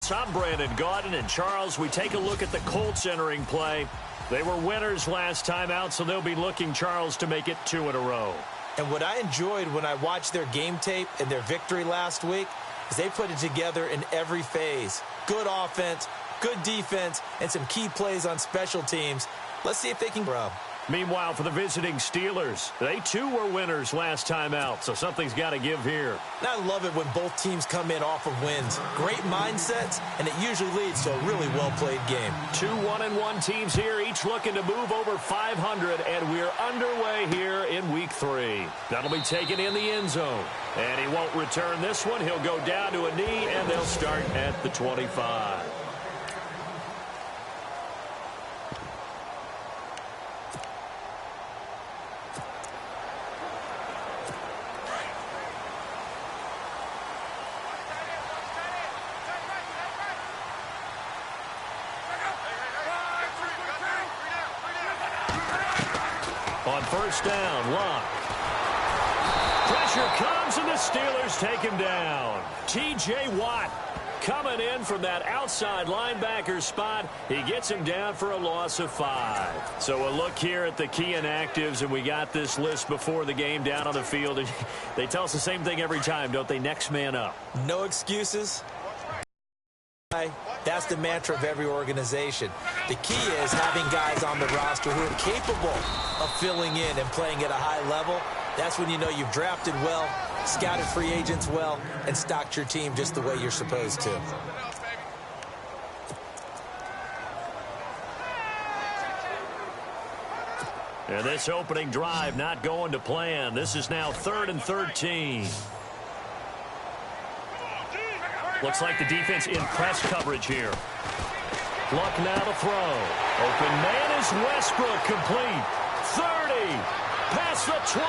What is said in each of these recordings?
Sports. I'm Brandon Gaudin, and Charles, we take a look at the Colts entering play. They were winners last time out, so they'll be looking, Charles, to make it 2 in a row. And what I enjoyed when I watched their game tape and their victory last week is they put it together in every phase. Good offense, good defense, and some key plays on special teams. Let's see if they can grow. Meanwhile, for the visiting Steelers, they too were winners last time out, so something's got to give here. And I love it when both teams come in off of wins. Great mindsets, and it usually leads to a really well-played game. 2 1-1 teams here, each looking to move over 500, and we're underway here in Week 3. That'll be taken in the end zone. And he won't return this one. He'll go down to a knee, and they'll start at the 25. On first down, Locke. Pressure comes, and the Steelers take him down. T.J. Watt coming in from that outside linebacker spot. He gets him down for a loss of 5. So a look here at the key inactives, and we got this list before the game down on the field. They tell us the same thing every time, don't they? Next man up. No excuses. That's the mantra of every organization. The key is having guys on the roster who are capable of filling in and playing at a high level. That's when you know you've drafted well, scouted free agents well, and stocked your team just the way you're supposed to. And this opening drive not going to plan. This is now 3rd and 13. Looks like the defense in press coverage here. Luck now to throw. Open man is Westbrook, complete. 30. Past the 20.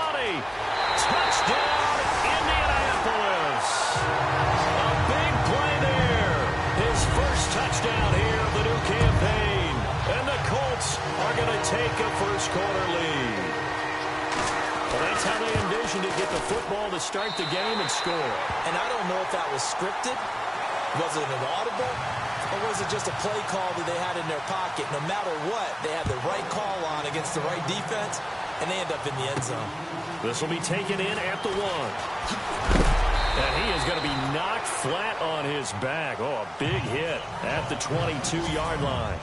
Touchdown, Indianapolis. A big play there. His first touchdown here of the new campaign. And the Colts are going to take a first-quarter lead. Well, that's how they envisioned to get the football to start the game and score. And I don't know if that was scripted. Was it an audible? Or was it just a play call that they had in their pocket? No matter what, they had the right call on against the right defense, and they end up in the end zone. This will be taken in at the 1. And he is going to be knocked flat on his back. Oh, a big hit at the 22-yard line.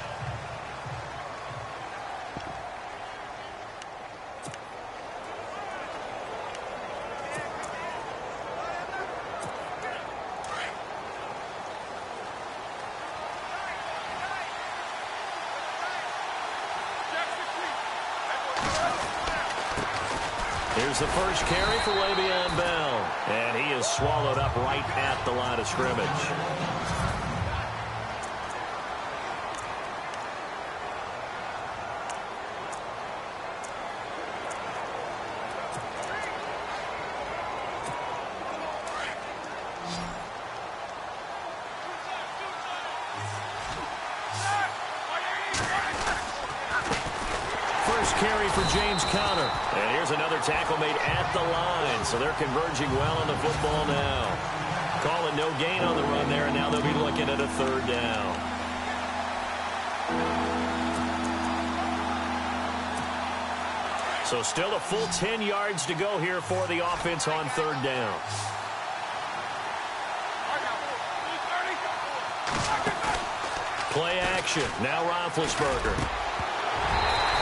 Here's the first carry for Le'Veon Bell. And he is swallowed up right at the line of scrimmage. Carry for James Conner. And here's another tackle made at the line. So they're converging well on the football now. Call it no gain on the run there, and now they'll be looking at a 3rd down. So still a full 10 yards to go here for the offense on 3rd down. Play action. Now Roethlisberger.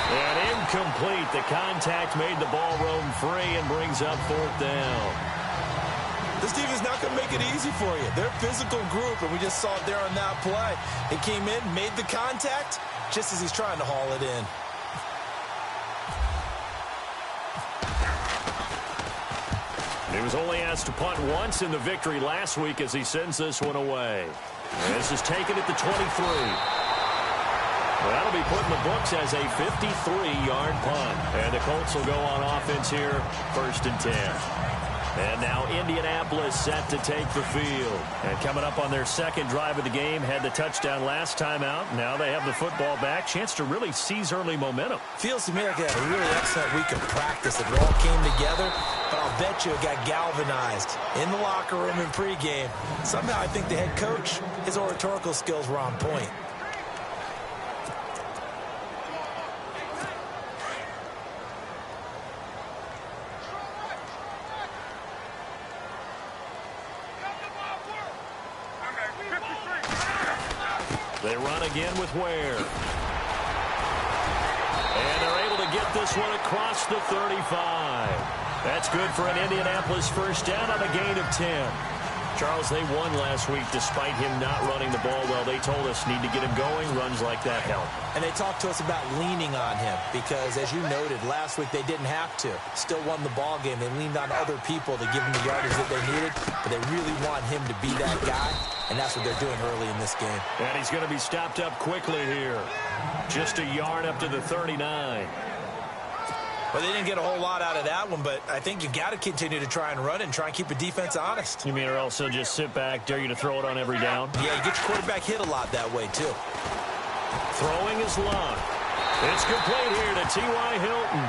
And incomplete. The contact made the ball roam free and brings up 4th down. This team is not going to make it easy for you. They're a physical group, and we just saw it there on that play. He came in, made the contact, just as he's trying to haul it in. He was only asked to punt once in the victory last week as he sends this one away. And this is taken at the 23. Well, that'll be put in the books as a 53-yard punt. And the Colts will go on offense here, 1st and 10. And now Indianapolis set to take the field. And coming up on their second drive of the game, had the touchdown last time out. Now they have the football back. Chance to really seize early momentum. Feels to me like they had a really excellent week of practice. It all came together, but I'll bet you it got galvanized in the locker room in pregame. Somehow I think the head coach, his oratorical skills were on point. They run again with Ware. And they're able to get this one across the 35. That's good for an Indianapolis first down on a gain of 10. Charles, they won last week despite him not running the ball well. They told us need to get him going. Runs like that help. And they talked to us about leaning on him because, as you noted, last week they didn't have to. Still won the ball game. They leaned on other people to give them the yardage that they needed, but they really want him to be that guy, and that's what they're doing early in this game. And he's going to be stopped up quickly here. Just a yard up to the 39. Well, they didn't get a whole lot out of that one, but I think you've got to continue to try and run and try and keep the defense honest. You mean or else they'll just sit back, dare you to throw it on every down? Yeah, you get your quarterback hit a lot that way, too. Throwing is Luck. It's complete here to T.Y. Hilton.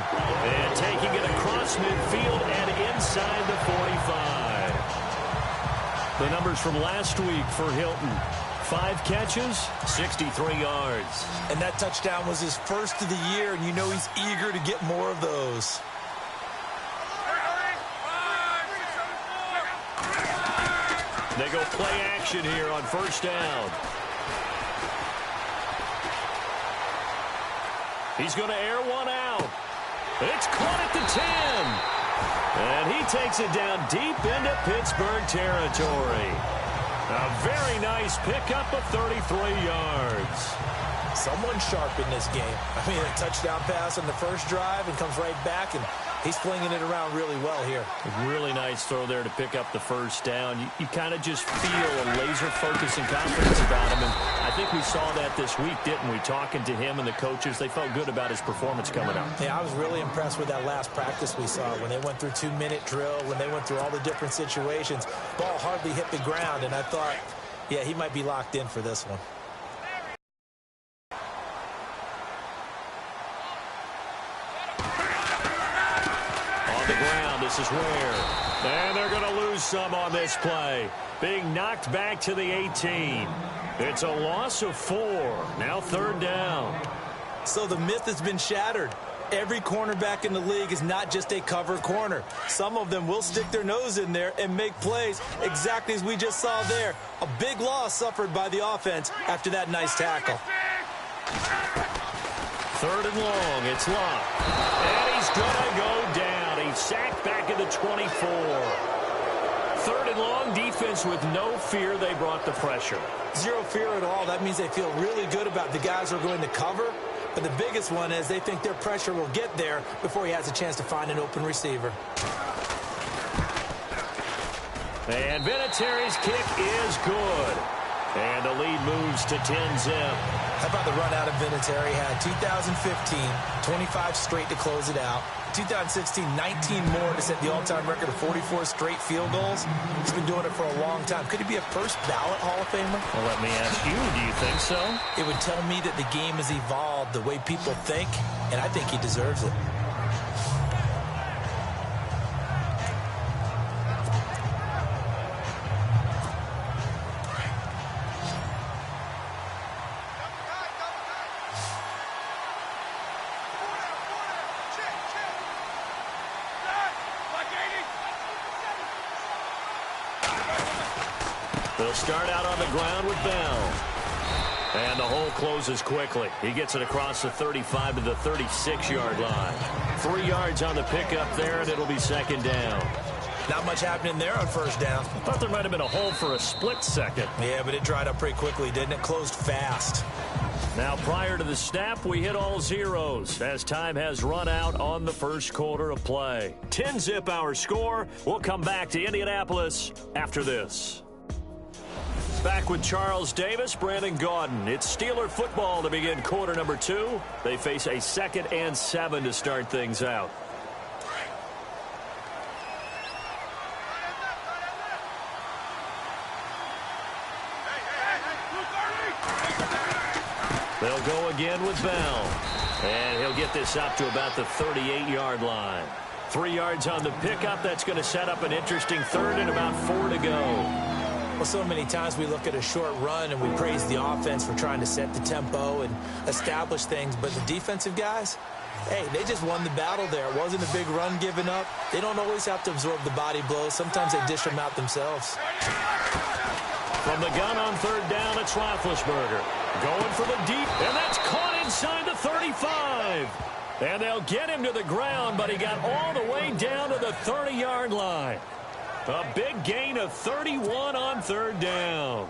And taking it across midfield and inside the 45. The numbers from last week for Hilton. 5 catches, 63 yards. And that touchdown was his first of the year, and you know he's eager to get more of those. They go play action here on first down. He's going to air one out. It's caught at the 10. And he takes it down deep into Pittsburgh territory. A very nice pickup of 33 yards. Someone sharp in this game. I mean, a touchdown pass on the first drive and comes right back, and he's flinging it around really well here. A really nice throw there to pick up the first down. You kind of just feel a laser focus and confidence about him, and I think we saw that this week, didn't we? Talking to him and the coaches, they felt good about his performance coming up. Yeah, I was really impressed with that last practice we saw when they went through 2-minute drill, when they went through all the different situations. Ball hardly hit the ground, and I thought, yeah, he might be locked in for this one. This is Ware. And they're going to lose some on this play. Being knocked back to the 18. It's a loss of 4. Now third down. So the myth has been shattered. Every cornerback in the league is not just a cover corner. Some of them will stick their nose in there and make plays exactly as we just saw there. A big loss suffered by the offense after that nice tackle. Third and long. It's Luck. And he's going to go down. He's sacked back at the 24. Third and long, defense with no fear. They brought the pressure. Zero fear at all. That means they feel really good about the guys who are going to cover. But the biggest one is they think their pressure will get there before he has a chance to find an open receiver. And Vinatieri's kick is good. And the lead moves to 10-zip. How about the run out of Vinatieri? Had 2015, 25 straight to close it out. 2016, 19 more to set the all-time record of 44 straight field goals. He's been doing it for a long time. Could he be a first ballot Hall of Famer? Well, let me ask you, do you think so? It would tell me that the game has evolved the way people think, and I think he deserves it. They'll start out on the ground with Bell. And the hole closes quickly. He gets it across the 35 to the 36-yard line. 3 yards on the pickup there, and it'll be second down. Not much happening there on first down. I thought there might have been a hole for a split second. Yeah, but it dried up pretty quickly, didn't it? Closed fast. Now, prior to the snap, we hit all zeros as time has run out on the first quarter of play. 10-zip our score. We'll come back to Indianapolis after this. Back with Charles Davis, Brandon Gaudin. It's Steeler football to begin quarter number 2. They face a 2nd and 7 to start things out. They'll go again with Bell. And he'll get this up to about the 38-yard line. 3 yards on the pickup. That's going to set up an interesting third and about 4 to go. Well, so many times we look at a short run and we praise the offense for trying to set the tempo and establish things. But the defensive guys, hey, they just won the battle there. It wasn't a big run given up. They don't always have to absorb the body blows. Sometimes they dish them out themselves. From the gun on third down, it's Roethlisberger. Going for the deep, and that's caught inside the 35. And they'll get him to the ground, but he got all the way down to the 30-yard line. A big gain of 31 on third down.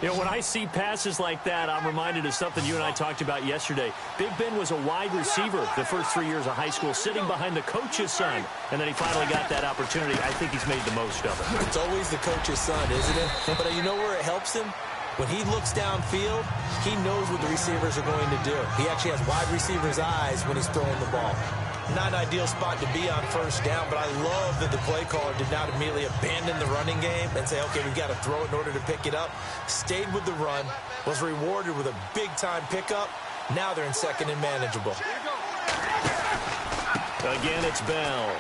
You know, when I see passes like that, I'm reminded of something you and I talked about yesterday. Big Ben was a wide receiver the first 3 years of high school, sitting behind the coach's son. And then he finally got that opportunity. I think he's made the most of it. It's always the coach's son, isn't it? But you know where it helps him? When he looks downfield, he knows what the receivers are going to do. He actually has wide receivers' eyes when he's throwing the ball. Not an ideal spot to be on first down, but I love that the play caller did not immediately abandon the running game and say, okay, we've got to throw it in order to pick it up. Stayed with the run, was rewarded with a big-time pickup. Now they're in second and manageable. Again, it's Bell.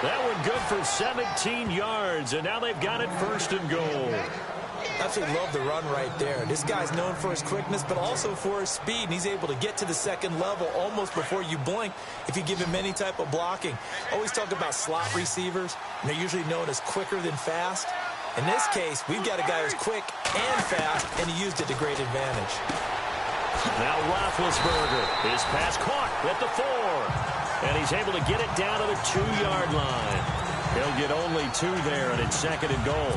That one good for 17 yards, and now they've got it first and goal. Absolutely love the run right there. This guy's known for his quickness, but also for his speed, and he's able to get to the second level almost before you blink if you give him any type of blocking. Always talk about slot receivers, and they're usually known as quicker than fast. In this case, we've got a guy who's quick and fast, and he used it to great advantage. Now Roethlisberger, his pass caught at the 4, and he's able to get it down to the 2-yard line. He'll get only 2 there, and it's second and goal.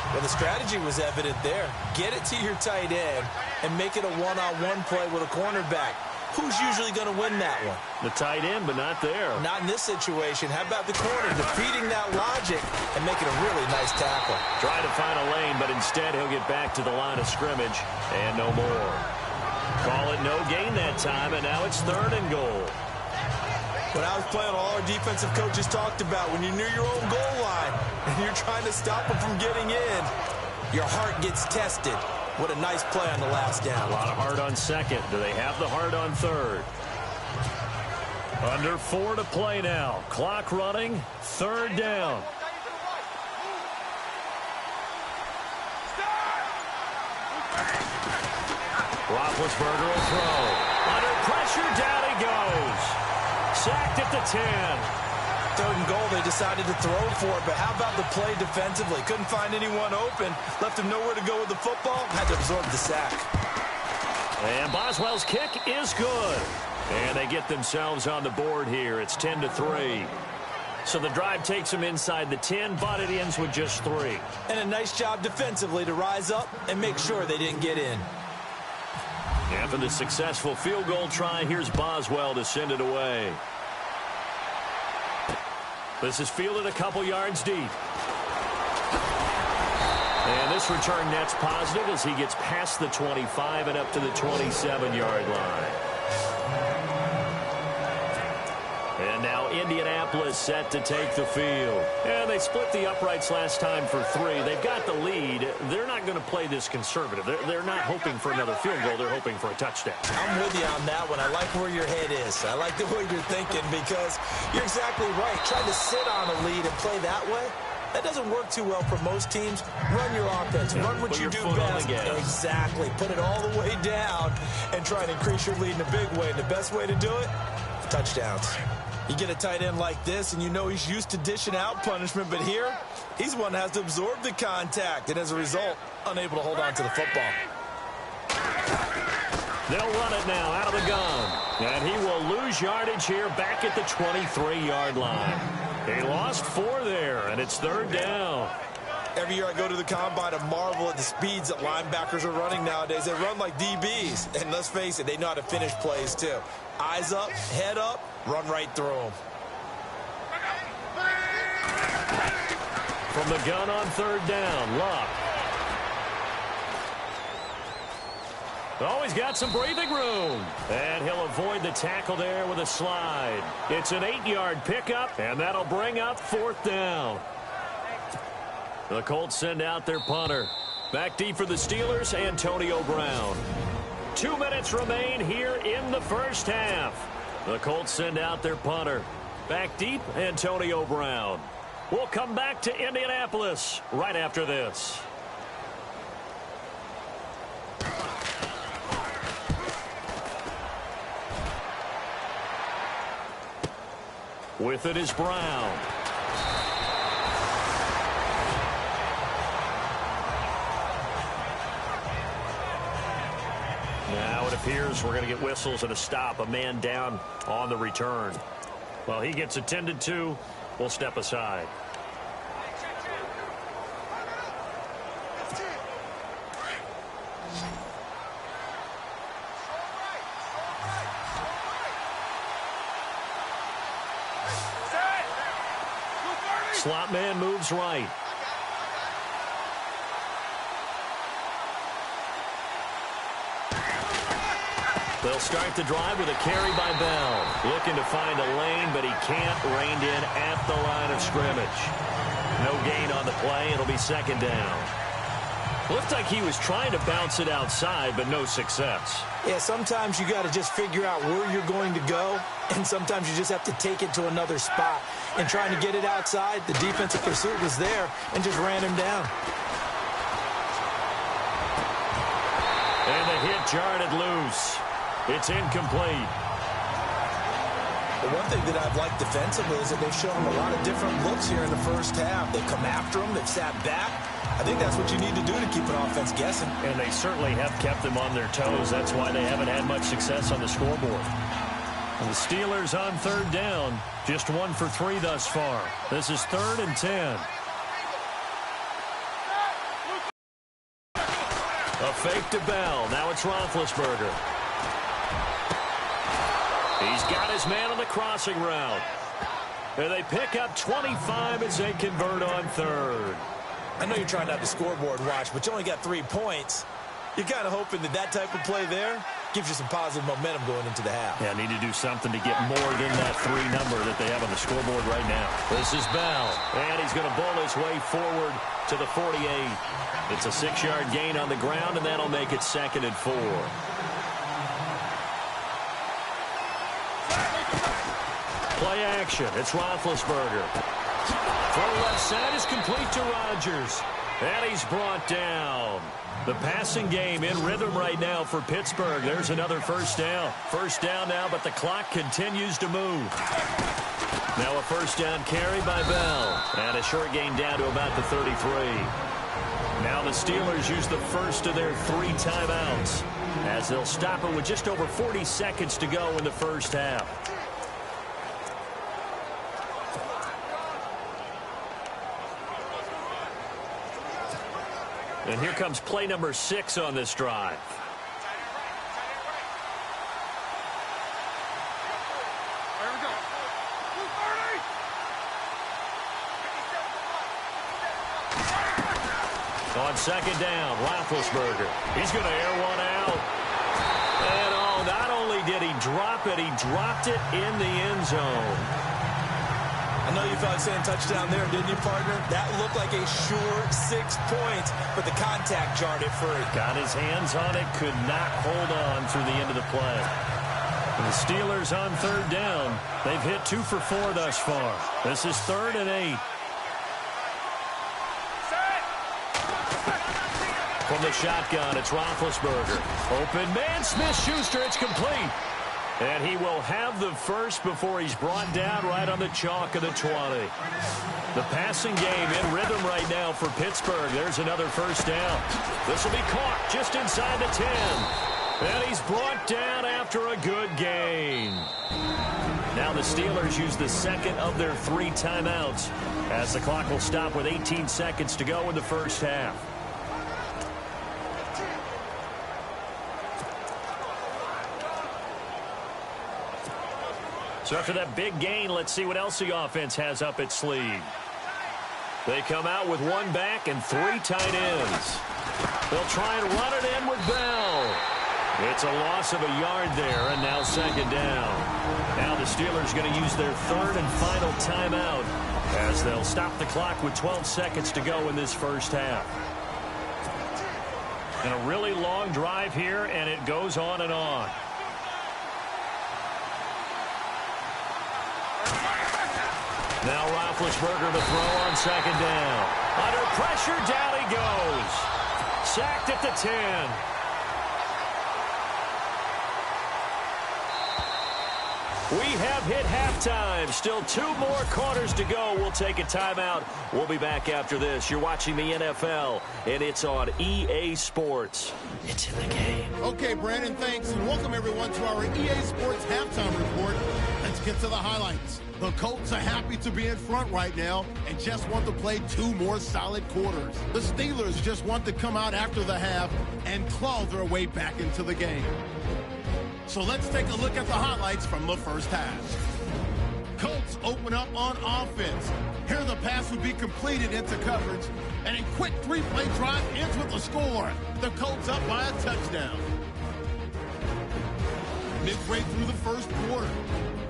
Well, the strategy was evident there. Get it to your tight end and make it a one-on-one play with a cornerback. Who's usually going to win that one? The tight end, but not there. Not in this situation. How about the corner defeating that logic and making a really nice tackle? Trying to find a lane, but instead he'll get back to the line of scrimmage and no more. Call it no gain that time, and now it's third and goal. When I was playing, all our defensive coaches talked about when you're near your own goal line and you're trying to stop them from getting in, your heart gets tested. What a nice play on the last down. A lot of heart on second. Do they have the heart on third? Under 4 to play now. Clock running. Third down. Roethlisberger will throw. Under pressure, down he goes. Sacked at the 10. Third and goal, they decided to throw for it, but how about the play defensively? Couldn't find anyone open, left him nowhere to go with the football, had to absorb the sack. And Boswell's kick is good. And they get themselves on the board here. It's 10-3. So the drive takes them inside the 10, but it ends with just 3. And a nice job defensively to rise up and make sure they didn't get in. After the successful field goal try, here's Boswell to send it away. This is fielded a couple yards deep. And this return net's positive as he gets past the 25 and up to the 27-yard line. And now Indianapolis set to take the field. And they split the uprights last time for 3. They've got the lead. They're not going to play this conservative. They're not hoping for another field goal. They're hoping for a touchdown. I'm with you on that one. I like where your head is. I like the way you're thinking because you're exactly right. Trying to sit on a lead and play that way, that doesn't work too well for most teams. Run your offense. Run what you do best. Exactly. Put it all the way down and try and increase your lead in a big way. And the best way to do it, touchdowns. You get a tight end like this, and you know he's used to dishing out punishment, but here, he's the one that has to absorb the contact, and as a result, unable to hold on to the football. They'll run it now out of the gun, and he will lose yardage here back at the 23-yard line. He lost 4 there, and it's third down. Every year I go to the combine and marvel at the speeds that linebackers are running nowadays. They run like DBs, and let's face it, they know how to finish plays too. Eyes up, head up, run right through them. From the gun on third down, Luck. Oh, he's got some breathing room. And he'll avoid the tackle there with a slide. It's an 8-yard pickup, and that'll bring up fourth down. The Colts send out their punter. Back deep for the Steelers, Antonio Brown. 2 minutes remain here in the first half. The Colts send out their punter. Back deep, Antonio Brown. We'll come back to Indianapolis right after this. With it is Brown. Now it appears we're going to get whistles and a stop. A man down on the return. Well, he gets attended to. We'll step aside. Slot man moves right. They'll start the drive with a carry by Bell. Looking to find a lane, but he can't. Reined in at the line of scrimmage. No gain on the play. It'll be second down. Looked like he was trying to bounce it outside, but no success. Yeah, sometimes you got to just figure out where you're going to go, and sometimes you just have to take it to another spot. And trying to get it outside, the defensive pursuit was there and just ran him down. And the hit jarred it loose. It's incomplete. The one thing that I've liked defensively is that they've shown him a lot of different looks here in the first half. They've come after him. They've sat back. I think that's what you need to do to keep an offense guessing. And they certainly have kept them on their toes. That's why they haven't had much success on the scoreboard. And the Steelers on third down. Just 1 for 3 thus far. This is 3rd and 10. A fake to Bell. Now it's Roethlisberger. He's got his man on the crossing route. And they pick up 25 as they convert on third. I know you're trying to have the scoreboard watch, but you only got 3 points. You're kind of hoping that that type of play there gives you some positive momentum going into the half. Yeah, need to do something to get more than that 3 number that they have on the scoreboard right now. This is Bell, and he's going to bull his way forward to the 48. It's a 6-yard gain on the ground, and that'll make it 2nd and 4. Play action. It's Roethlisberger. Throw left side is complete to Rodgers. And he's brought down. The passing game in rhythm right now for Pittsburgh. There's another first down. First down now, but the clock continues to move. Now a first down carry by Bell. And a short gain down to about the 33. Now the Steelers use the first of their 3 timeouts, as they'll stop it with just over 40 seconds to go in the first half. And here comes play number 6 on this drive. On second down, Roethlisberger. He's going to air one out. And oh, not only did he drop it, he dropped it in the end zone. I know you felt like saying touchdown there, didn't you, partner? That looked like a sure 6 points, but the contact jarred it free. Got his hands on it, could not hold on through the end of the play. And the Steelers on third down. They've hit 2 for 4 thus far. This is 3rd and 8. From the shotgun, it's Roethlisberger. Open man, Smith-Schuster, it's complete. And he will have the first before he's brought down right on the chalk of the 20. The passing game in rhythm right now for Pittsburgh. There's another first down. This will be caught just inside the 10. And he's brought down after a good gain. Now the Steelers use the second of their 3 timeouts, as the clock will stop with 18 seconds to go in the first half. So after that big gain, let's see what else the offense has up its sleeve. They come out with 1 back and 3 tight ends. They'll try and run it in with Bell. It's a loss of a yard there, and now second down. Now the Steelers going to use their 3rd and final timeout, as they'll stop the clock with 12 seconds to go in this first half. And a really long drive here, and it goes on and on. Now Roethlisberger to throw on second down. Under pressure, down he goes. Sacked at the 10. We have hit halftime. Still 2 more quarters to go. We'll take a timeout. We'll be back after this. You're watching the NFL, and it's on EA Sports. It's in the game. Okay, Brandon, thanks, and welcome everyone to our EA Sports halftime report. Let's get to the highlights. The Colts are happy to be in front right now and just want to play 2 more solid quarters. The Steelers just want to come out after the half and claw their way back into the game. So let's take a look at the highlights from the first half. Colts open up on offense. Here the pass would be completed into coverage, and a quick 3-play drive ends with a score. The Colts up by a touchdown. Midway through the first quarter,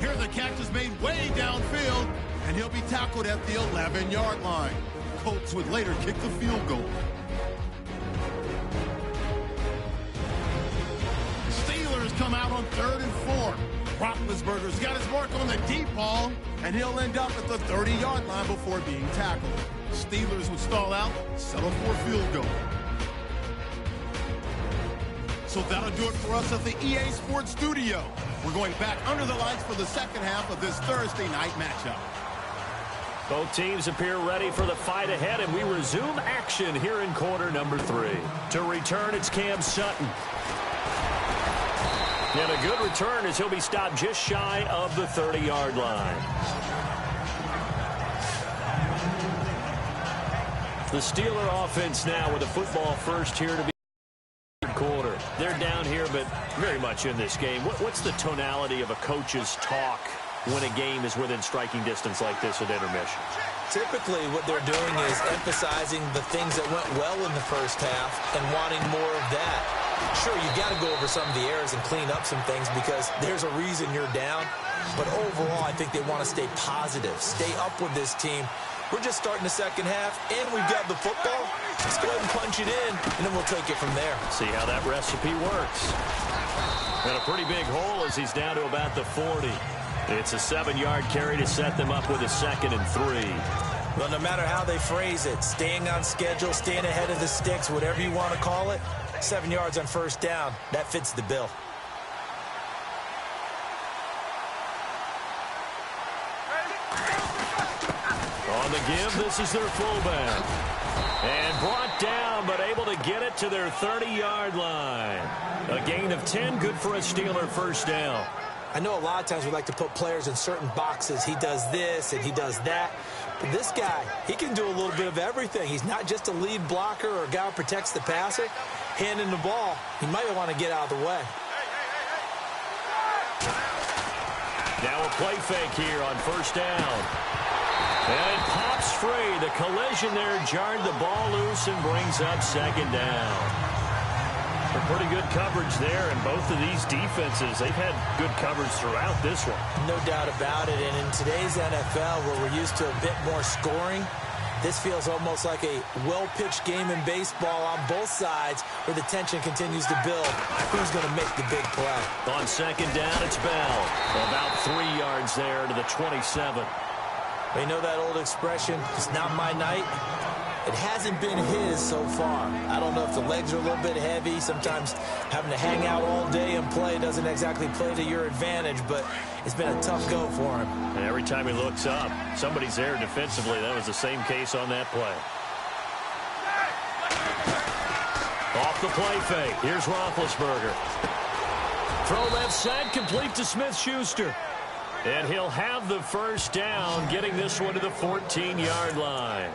here the catch is made way downfield, and he'll be tackled at the 11-yard line. Colts would later kick the field goal. Come out on 3rd and 4. Roethlisberger's got his mark on the deep ball, and he'll end up at the 30-yard line before being tackled. Steelers would stall out, settle for a field goal. So that'll do it for us at the EA Sports Studio. We're going back under the lights for the second half of this Thursday night matchup. Both teams appear ready for the fight ahead, and we resume action here in quarter number 3. To return, it's Cam Sutton. And a good return as he'll be stopped just shy of the 30-yard line. The Steeler offense now with a football first here to be quarter. They're down here, but very much in this game. What's the tonality of a coach's talk when a game is within striking distance like this at intermission? Typically, what they're doing is emphasizing the things that went well in the first half and wanting more of that. Sure, you've got to go over some of the errors and clean up some things because there's a reason you're down. But overall, I think they want to stay positive, stay up with this team. We're just starting the second half, and we've got the football. Let's go ahead and punch it in, and then we'll take it from there. See how that recipe works. And a pretty big hole as he's down to about the 40. It's a 7-yard carry to set them up with a 2nd and 3. Well, no matter how they phrase it, staying on schedule, staying ahead of the sticks, whatever you want to call it, 7 yards on first down, that fits the bill. On the give, this is their fullback. And brought down, but able to get it to their 30-yard line. A gain of 10, good for a Steeler first down. I know a lot of times we like to put players in certain boxes. He does this and he does that. But this guy, he can do a little bit of everything. He's not just a lead blocker or a guy who protects the passer. Handing the ball, he might want to get out of the way. Now a play fake here on first down. And it pops free. The collision there jarred the ball loose and brings up second down. A pretty good coverage there, and both of these defenses, they've had good coverage throughout this one. No doubt about it, and in today's NFL, where we're used to a bit more scoring, this feels almost like a well-pitched game in baseball on both sides where the tension continues to build. Who's going to make the big play? On second down, it's Bell. About 3 yards there to the 27. You know that old expression, it's not my night? It hasn't been his so far. I don't know if the legs are a little bit heavy. Sometimes having to hang out all day and play doesn't exactly play to your advantage, but it's been a tough go for him. And every time he looks up, somebody's there defensively. That was the same case on that play. Off the play fake. Here's Roethlisberger. Throw left side, complete to Smith-Schuster. And he'll have the first down, getting this one to the 14-yard line.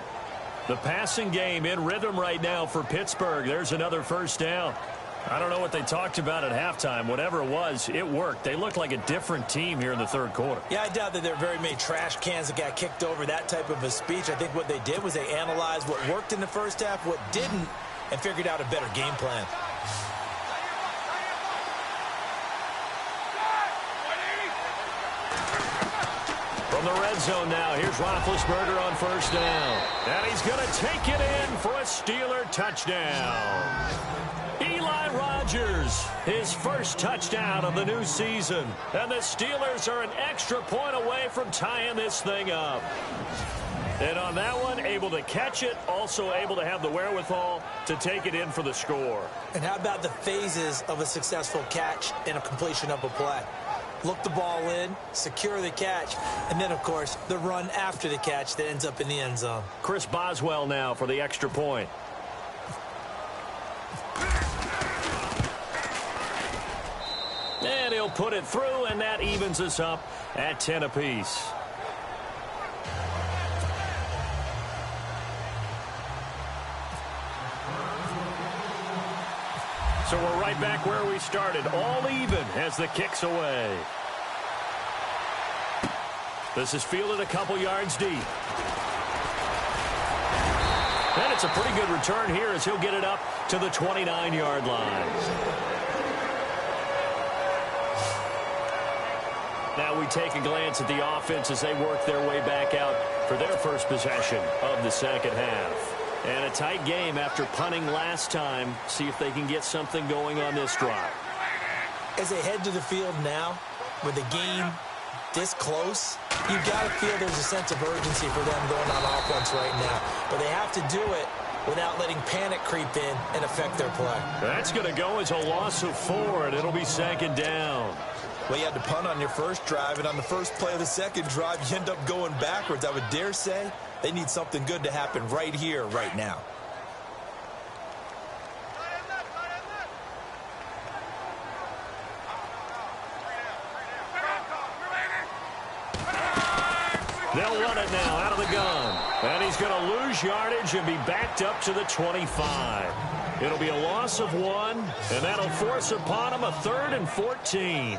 The passing game in rhythm right now for Pittsburgh. There's another first down. I don't know what they talked about at halftime. Whatever it was, it worked. They look like a different team here in the third quarter. Yeah, I doubt that there are very many trash cans that got kicked over, that type of a speech. I think what they did was they analyzed what worked in the first half, what didn't, and figured out a better game plan. From From the red zone now, here's Roethlisberger on first down. And he's going to take it in for a Steeler touchdown. Eli Rogers, his first touchdown of the new season. And the Steelers are an extra point away from tying this thing up. And on that one, able to catch it, also able to have the wherewithal to take it in for the score. And how about the phases of a successful catch and a completion of a play? Look the ball in, secure the catch, and then, of course, the run after the catch that ends up in the end zone. Chris Boswell now for the extra point. And he'll put it through, and that evens us up at 10 apiece. So we're right back where we started, all even as the kick's away. This is fielded a couple yards deep. And it's a pretty good return here as he'll get it up to the 29-yard line. Now we take a glance at the offense as they work their way back out for their first possession of the second half. And a tight game after punting last time. See if they can get something going on this drive. As they head to the field now, with the game this close, you've got to feel there's a sense of urgency for them going on offense right now. But they have to do it without letting panic creep in and affect their play. That's going to go as a loss of 4, and it'll be second down. Well, you had to punt on your first drive, and on the first play of the second drive, you end up going backwards. I would dare say they need something good to happen right here, right now. They'll run it now out of the gun. And he's going to lose yardage and be backed up to the 25. It'll be a loss of 1, and that'll force upon him a 3rd and 14.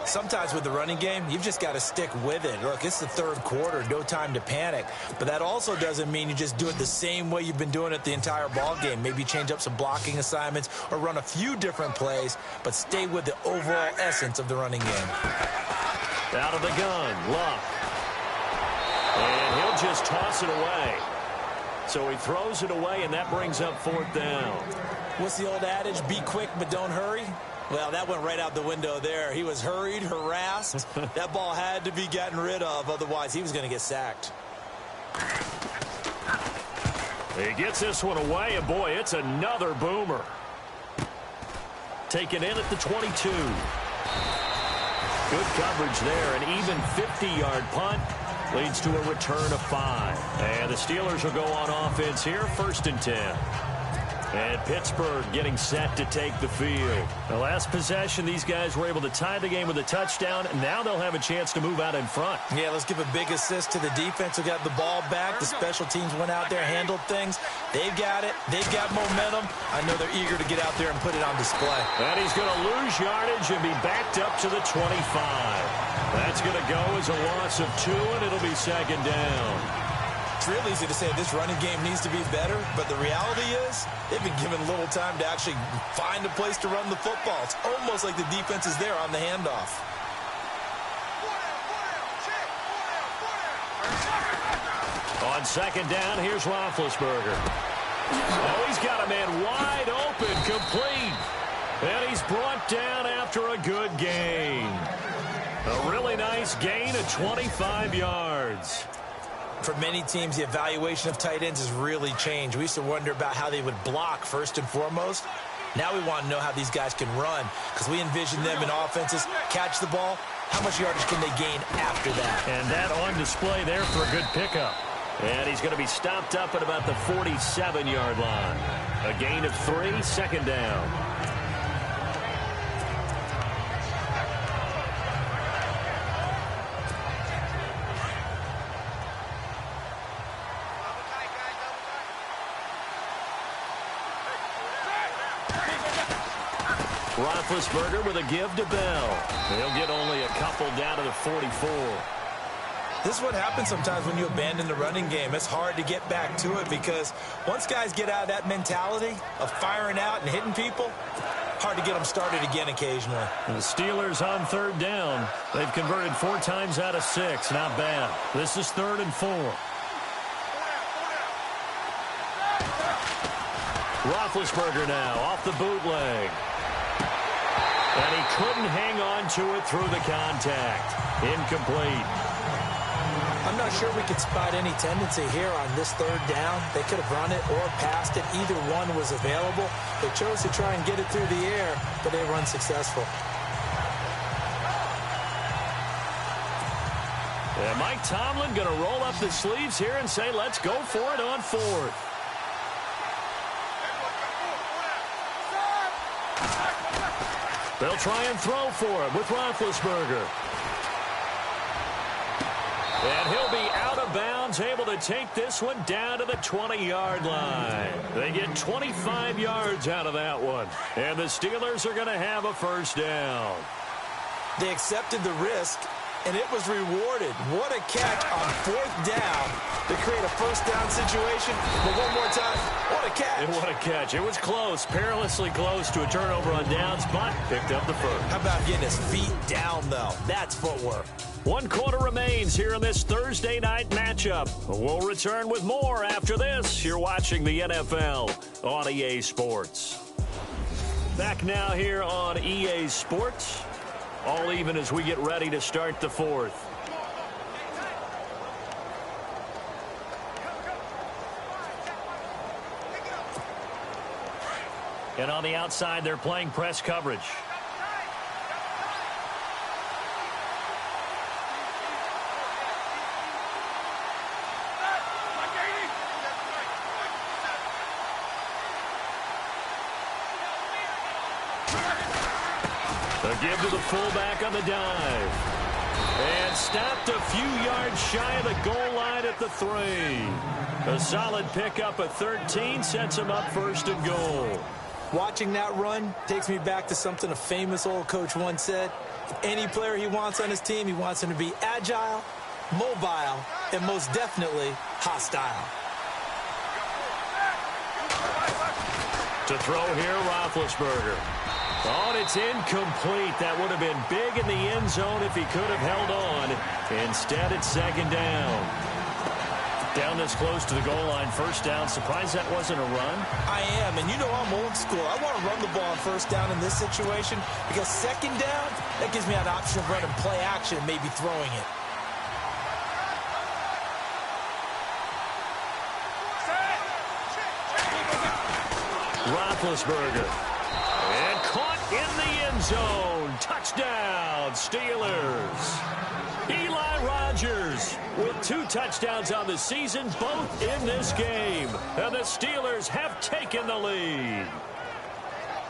Sometimes with the running game, you've just got to stick with it. Look, it's the third quarter, no time to panic. But that also doesn't mean you just do it the same way you've been doing it the entire ball game. Maybe change up some blocking assignments or run a few different plays, but stay with the overall essence of the running game. Out of the gun, Luck. And he'll just toss it away. So he throws it away, and that brings up 4th down. What's the old adage? Be quick, but don't hurry. Well, that went right out the window there. He was hurried, harassed. That ball had to be gotten rid of. Otherwise, he was going to get sacked. He gets this one away, and boy, it's another boomer. Taken in at the 22. Good coverage there. An even 50-yard punt leads to a return of 5. And the Steelers will go on offense here, 1st and 10. And Pittsburgh getting set to take the field. The last possession, these guys were able to tie the game with a touchdown, and now they'll have a chance to move out in front. Yeah, let's give a big assist to the defense who got the ball back. The special teams went out there, handled things. They've got it. They've got momentum. I know they're eager to get out there and put it on display. And he's going to lose yardage and be backed up to the 25. That's going to go as a loss of 2, and it'll be second down. It's real easy to say this running game needs to be better, but the reality is they've been given little time to actually find a place to run the football. It's almost like the defense is there on the handoff. On second down, here's Roethlisberger. Oh, he's got a man wide open, complete. And he's brought down after a good gain. A really nice gain of 25 yards. For many teams, the evaluation of tight ends has really changed. We used to wonder about how they would block first and foremost. Now we want to know how these guys can run, because we envision them in offenses, catch the ball. How much yardage can they gain after that? And that on display there for a good pickup. And he's going to be stopped up at about the 47-yard line. A gain of 3, second down. Roethlisberger with a give to Bell. He'll get only a couple down to the 44. This is what happens sometimes when you abandon the running game. It's hard to get back to it because once guys get out of that mentality of firing out and hitting people, hard to get them started again occasionally. The Steelers on third down. They've converted 4 times out of 6. Not bad. This is 3rd and 4. Roethlisberger now off the bootleg. And he couldn't hang on to it through the contact. Incomplete. I'm not sure we could spot any tendency here on this 3rd down. They could have run it or passed it. Either one was available. They chose to try and get it through the air, but they were unsuccessful. And Mike Tomlin going to roll up the sleeves here and say, let's go for it on 4th. They'll try and throw for it with Roethlisberger. And he'll be out of bounds, able to take this one down to the 20-yard line. They get 25 yards out of that one. And the Steelers are going to have a 1st down. They accepted the risk, and it was rewarded. What a catch on 4th down to create a 1st down situation. But one more time, what a catch. And what a catch. It was close, perilously close to a turnover on downs, but picked up the 1st. How about getting his feet down, though? That's footwork. 1 quarter remains here in this Thursday night matchup. We'll return with more after this. You're watching the NFL on EA Sports. Back now here on EA Sports. All even as we get ready to start the 4th. And on the outside, they're playing press coverage. A give to the fullback on the dive. And stopped a few yards shy of the goal line at the 3. A solid pickup at 13 sets him up 1st and goal. Watching that run takes me back to something a famous old coach once said. Any player he wants on his team, he wants him to be agile, mobile, and most definitely hostile. To throw here, Roethlisberger. Oh, and it's incomplete. That would have been big in the end zone if he could have held on. Instead, it's 2nd down. Down this close to the goal line, 1st down. Surprised that wasn't a run? I am, and you know I'm old school. I want to run the ball on 1st down in this situation because 2nd down, that gives me an option of running play action and maybe throwing it. Roethlisberger. And caught in the end zone. Touchdown, Steelers. Eli Rogers with 2 touchdowns on the season, both in this game. And the Steelers have taken the lead.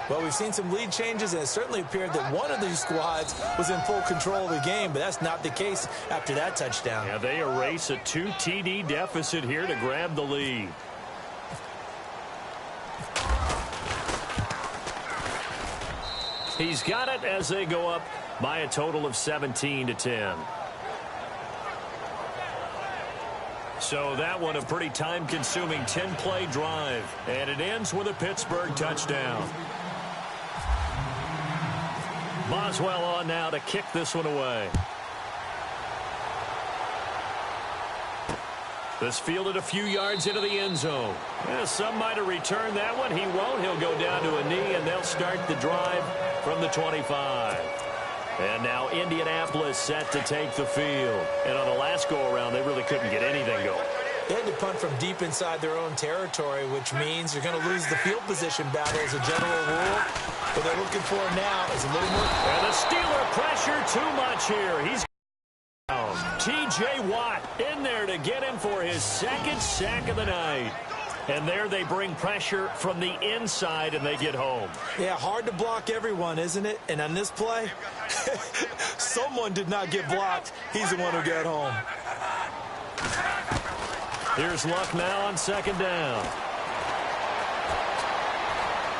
Well, we've seen some lead changes, and it certainly appeared that one of these squads was in full control of the game, but that's not the case after that touchdown. Yeah, they erase a 2 TD deficit here to grab the lead. He's got it as they go up by a total of 17-10. So that one a pretty time-consuming 10-play drive. And it ends with a Pittsburgh touchdown. Boswell on now to kick this one away. This fielded a few yards into the end zone. Yeah, some might have returned that one. He won't. He'll go down to a knee, and they'll start the drive from the 25. And now Indianapolis set to take the field. And on the last go-around, they really couldn't get anything going. They had to punt from deep inside their own territory, which means you're going to lose the field position battle as a general rule. What they're looking for now is a little more. And the Steeler pressure too much here. He's down. T.J. Watt in there to get him for his 2nd sack of the night. And there they bring pressure from the inside, and they get home. Yeah, hard to block everyone, isn't it? And on this play, someone did not get blocked. He's the one who got home. Here's Luck now on 2nd down.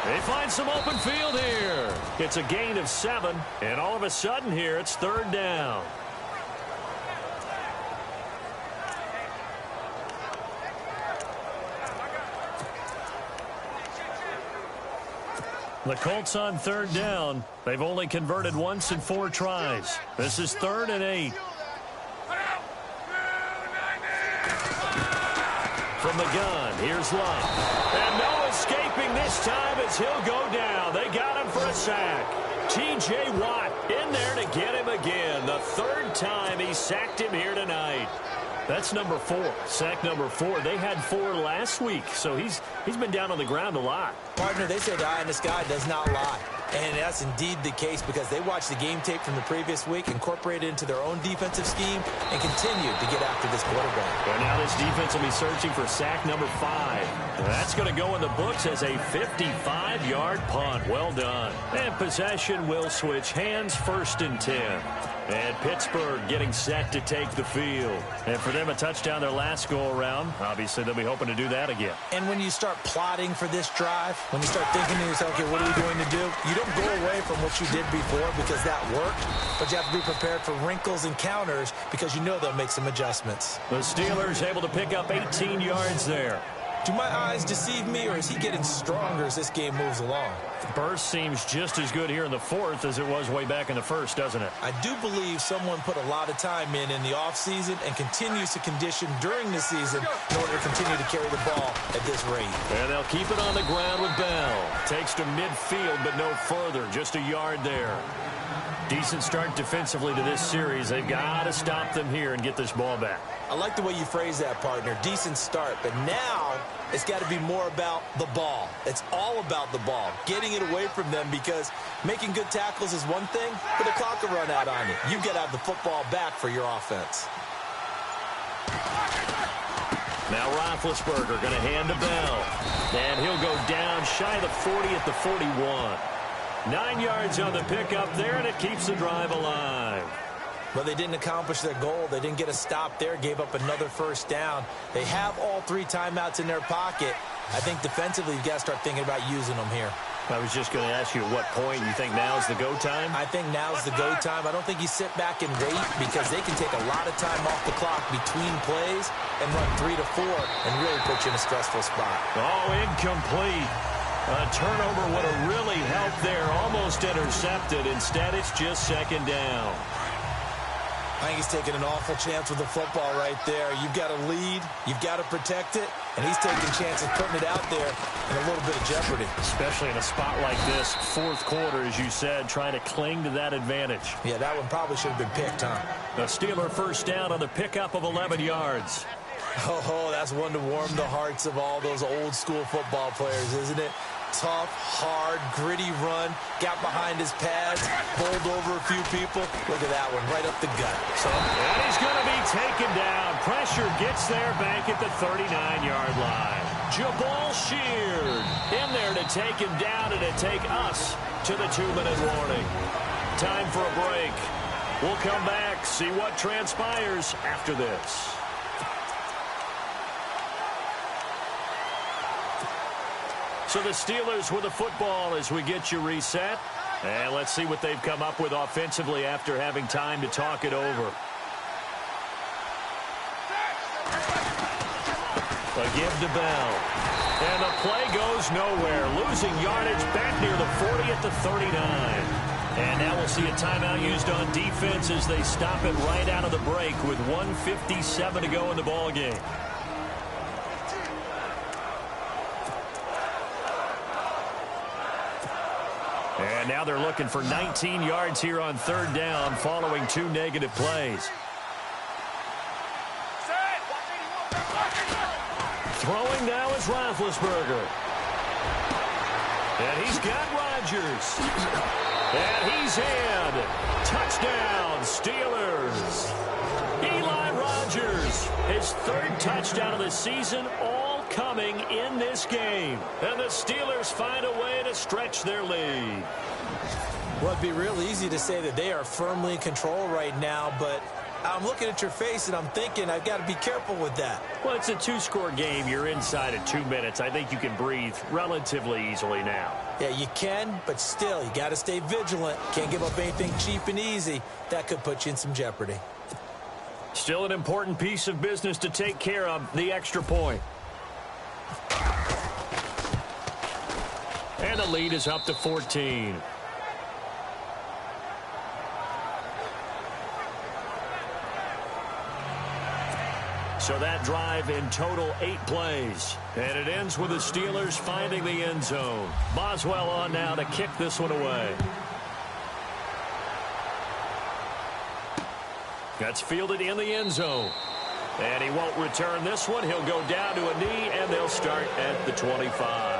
They find some open field here. It's a gain of 7, and all of a sudden here it's 3rd down. The Colts on third down. They've only converted once in 4 tries. This is 3rd and 8. From the gun, here's Love. And no escaping this time as he'll go down. They got him for a sack. T.J. Watt in there to get him again. The 3rd time he sacked him here tonight. That's number 4. Sack number 4. They had 4 last week, so he's been down on the ground a lot. Partner, they say the eye in the sky does not lie. And that's indeed the case because they watched the game tape from the previous week, incorporated it into their own defensive scheme, and continued to get after this quarterback. And now this defense will be searching for sack number 5. That's going to go in the books as a 55-yard punt. Well done. And possession will switch hands, 1st and 10. And Pittsburgh getting set to take the field. And for them, a touchdown their last go-around. Obviously, they'll be hoping to do that again. And when you start plotting for this drive, when you start thinking to yourself, okay, what are we going to do? You don't go away from what you did before because that worked, but you have to be prepared for wrinkles and counters because you know they'll make some adjustments. The Steelers able to pick up 18 yards there. Do my eyes deceive me, or is he getting stronger as this game moves along? Burst seems just as good here in the 4th as it was way back in the 1st, doesn't it? I do believe someone put a lot of time in the offseason and continues to condition during the season in order to continue to carry the ball at this rate. And they'll keep it on the ground with Bell. Takes to midfield, but no further. Just a yard there. Decent start defensively to this series. They've got to stop them here and get this ball back. I like the way you phrase that, partner. Decent start. But now it's got to be more about the ball. It's all about the ball. Getting it away from them because making good tackles is one thing, but the clock will run out on you. You've got to have the football back for your offense. Now Roethlisberger going to hand to Bell. And he'll go down shy of the 40 at the 41. 9 yards on the pickup there, and it keeps the drive alive. But they didn't accomplish their goal. They didn't get a stop there, gave up another 1st down. They have all 3 timeouts in their pocket. I think defensively you've got to start thinking about using them here. I was just going to ask you at what point you think now's the go time? I think now's the go time. I don't think you sit back and wait because they can take a lot of time off the clock between plays and run 3 to 4 and really put you in a stressful spot. Oh, incomplete. A turnover would have really helped there. Almost intercepted. Instead, it's just 2nd down. I think he's taking an awful chance with the football right there. You've got to lead. You've got to protect it. And he's taking chances putting it out there in a little bit of jeopardy. Especially in a spot like this, 4th quarter, as you said, trying to cling to that advantage. Yeah, that one probably should have been picked, huh? The Steeler 1st down on the pickup of 11 yards. Oh, that's one to warm the hearts of all those old school football players, isn't it? Tough, hard, gritty run, got behind his pads, bowled over a few people. Look at that one, right up the gut. And he's going to be taken down. Pressure gets there back at the 39-yard line. Jabal Sheard in there to take him down and to take us to the 2-minute warning. Time for a break. We'll come back, see what transpires after this. So the Steelers with the football as we get you reset. And let's see what they've come up with offensively after having time to talk it over. A give to Bell. And the play goes nowhere. Losing yardage back near the 40 at the 39. And now we'll see a timeout used on defense as they stop it right out of the break with 1:57 to go in the ballgame. And now they're looking for 19 yards here on 3rd down following 2 negative plays. Throwing now is Roethlisberger. And he's got Rodgers. And he's in. Touchdown, Steelers. Eli Rodgers, his 3rd touchdown of the season, all coming in this game. And the Steelers find a way to stretch their lead. Well, it'd be real easy to say that they are firmly in control right now, but I'm looking at your face and I'm thinking I've got to be careful with that. Well, it's a 2-score game. You're inside at 2 minutes. I think you can breathe relatively easily now. Yeah, you can, but still, you got to stay vigilant. Can't give up anything cheap and easy. That could put you in some jeopardy. Still an important piece of business to take care of, the extra point. And the lead is up to 14. So that drive in total 8 plays. And it ends with the Steelers finding the end zone. Boswell on now to kick this one away. That's fielded in the end zone. And he won't return this one. He'll go down to a knee, and they'll start at the 25.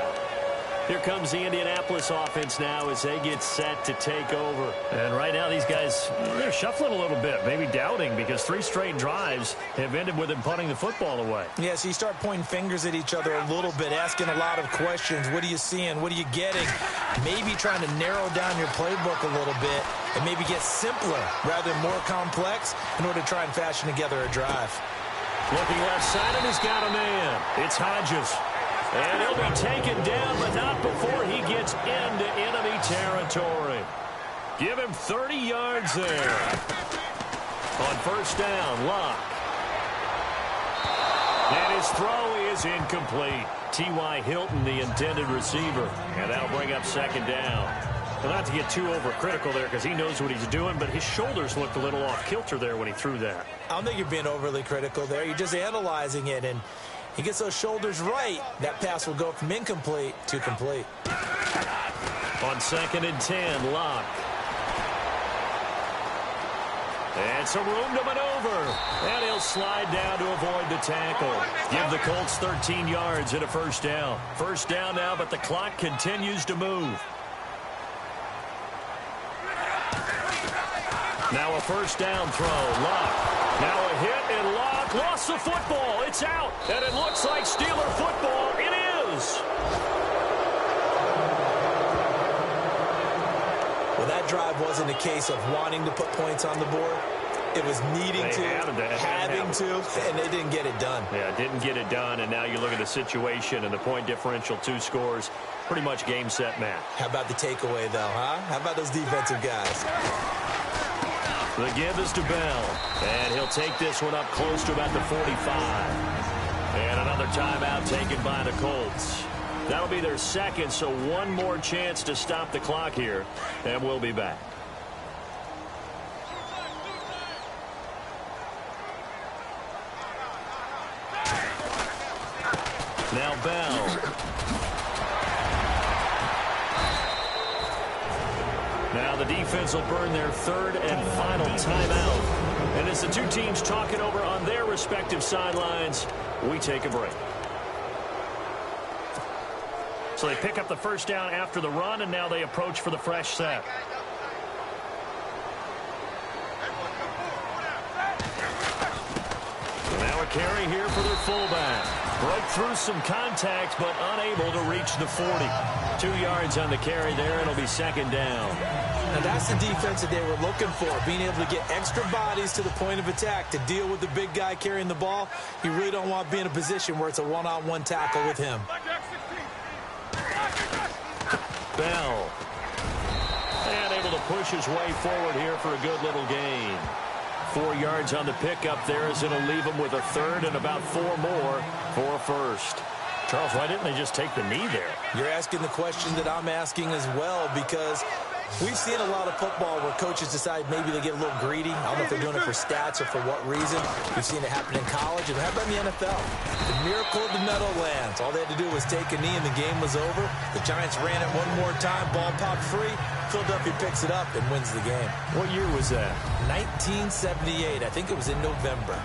Here comes the Indianapolis offense now as they get set to take over. And right now these guys, they're shuffling a little bit, maybe doubting, because 3 straight drives have ended with them punting the football away. Yeah, so you start pointing fingers at each other a little bit, asking a lot of questions. What are you seeing? What are you getting? Maybe trying to narrow down your playbook a little bit and maybe get simpler rather than more complex in order to try and fashion together a drive. Looking left side, and he's got a man. It's Hodges. And he'll be taken down, but not before he gets into enemy territory. Give him 30 yards there. On first down, Locke. And his throw is incomplete. T.Y. Hilton, the intended receiver. And that'll bring up second down. Well, not to get too overcritical there because he knows what he's doing, but his shoulders looked a little off kilter there when he threw that. I don't think you're being overly critical there. You're just analyzing it, and he gets those shoulders right. That pass will go from incomplete to complete. On 2nd and 10, Locke. And some room to maneuver. And he'll slide down to avoid the tackle. Give the Colts 13 yards and a first down. First down now, but the clock continues to move. Now a first down throw. Locke. Now a hit, and Locke lost the football. It's out, and it looks like Steeler football. It is. Well, that drive wasn't a case of wanting to put points on the board. It was needing to, having to, and they didn't get it done. Yeah, didn't get it done, and now you look at the situation and the point differential, 2 scores, pretty much game, set, match. How about the takeaway, though, huh? How about those defensive guys? The give is to Bell, and he'll take this one up close to about the 45. And another timeout taken by the Colts. That'll be their second, so one more chance to stop the clock here, and we'll be back. Now Bell. Now the defense will burn their 3rd and final timeout. And as the 2 teams talk it over on their respective sidelines, we take a break. So they pick up the first down after the run, and now they approach for the fresh set. Now a carry here for their fullback. Broke through some contact, but unable to reach the 40. 2 yards on the carry there. It'll be second down. Now that's the defense that they were looking for, being able to get extra bodies to the point of attack to deal with the big guy carrying the ball. You really don't want to be in a position where it's a one-on-one tackle with him. Bell. And able to push his way forward here for a good little gain. 4 yards on the pickup there as it'll leave him with a 3rd and about 4 more for a first. Charles, why didn't they just take the knee there? You're asking the question that I'm asking as well, because we've seen a lot of football where coaches decide maybe they get a little greedy. I don't know if they're doing it for stats or for what reason. We've seen it happen in college, and how about in the NFL? The miracle of the Meadowlands. All they had to do was take a knee, and the game was over. The Giants ran it one more time. Ball popped free. Philadelphia picks it up and wins the game. What year was that? 1978. I think it was in November.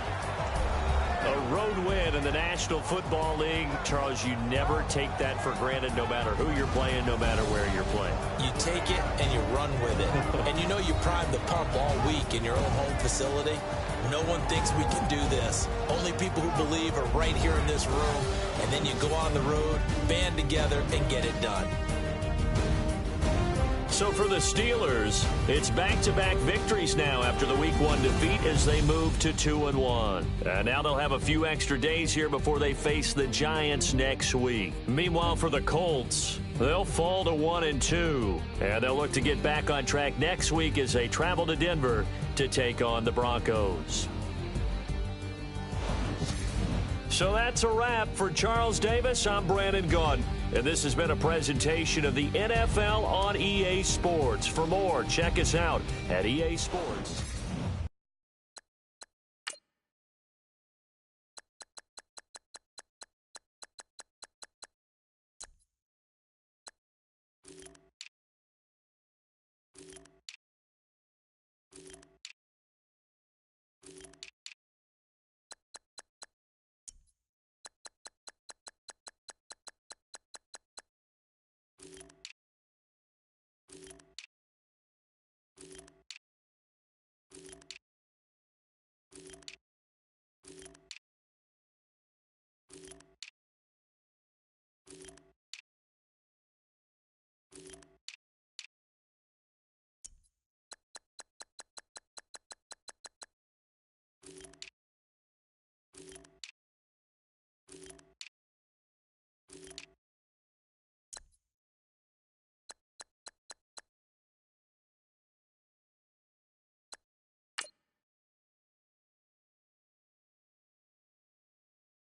A road win in the National Football League. Charles, you never take that for granted no matter who you're playing, no matter where you're playing. You take it and you run with it. And you know you prime the pump all week in your own home facility. No one thinks we can do this. Only people who believe are right here in this room. And then you go on the road, band together, and get it done. So for the Steelers, it's back-to-back victories now after the Week 1 defeat as they move to 2-1. Now they'll have a few extra days here before they face the Giants next week. Meanwhile, for the Colts, they'll fall to 1-2. And they'll look to get back on track next week as they travel to Denver to take on the Broncos. So that's a wrap. For Charles Davis, I'm Brandon Gaudin. And this has been a presentation of the NFL on EA Sports. For more, check us out at EA Sports.